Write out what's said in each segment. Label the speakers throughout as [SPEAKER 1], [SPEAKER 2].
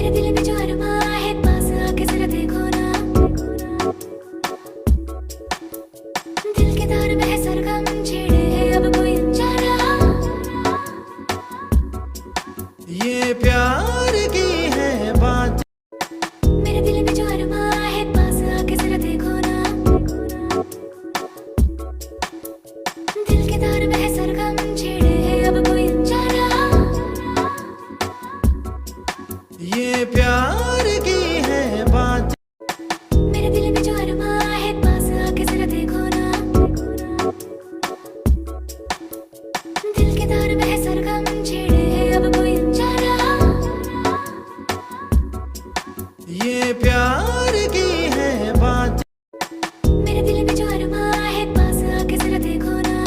[SPEAKER 1] मेरे दिल में जो अरमां है पास आके जरा देखो ना। दिल के तार में है सरगम छेड़े है अब कोई अनजाना।
[SPEAKER 2] ये प्यार की है बात।
[SPEAKER 1] मेरे दिल में जो अरमां है पास आके जरा देखो ना। दिल के तार में है सरगम छेड़े है अब कोई अनजाना।
[SPEAKER 2] ये प्यार की है बात।
[SPEAKER 1] मेरे दिल में जो अरमां है पास आके जरा देखो ना। दिल के तार में है सरगम छेड़े है अब कोई अनजाना।
[SPEAKER 2] ये प्यार की है बात।
[SPEAKER 1] मेरे दिल में जो अरमां है पास आके जरा देखो ना।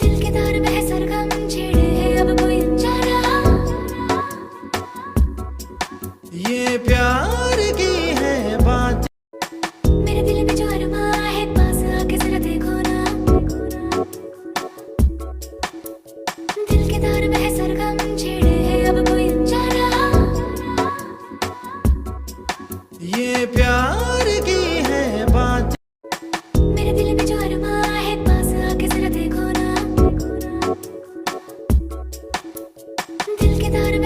[SPEAKER 1] दिल के तार में है सरगम छेड़े है अब कोई अनजाना।
[SPEAKER 2] ये प्यार की है बात।
[SPEAKER 1] मेरे दिल में जो अरमां है पास आके जरा देखो ना। दिल के तार में है सरगम छेड़े है अब कोई अनजाना।
[SPEAKER 2] ये प्यार की है बात।
[SPEAKER 1] मेरे दिल में जो अरमां है पास आके जरा देखो ना। दिल के तार में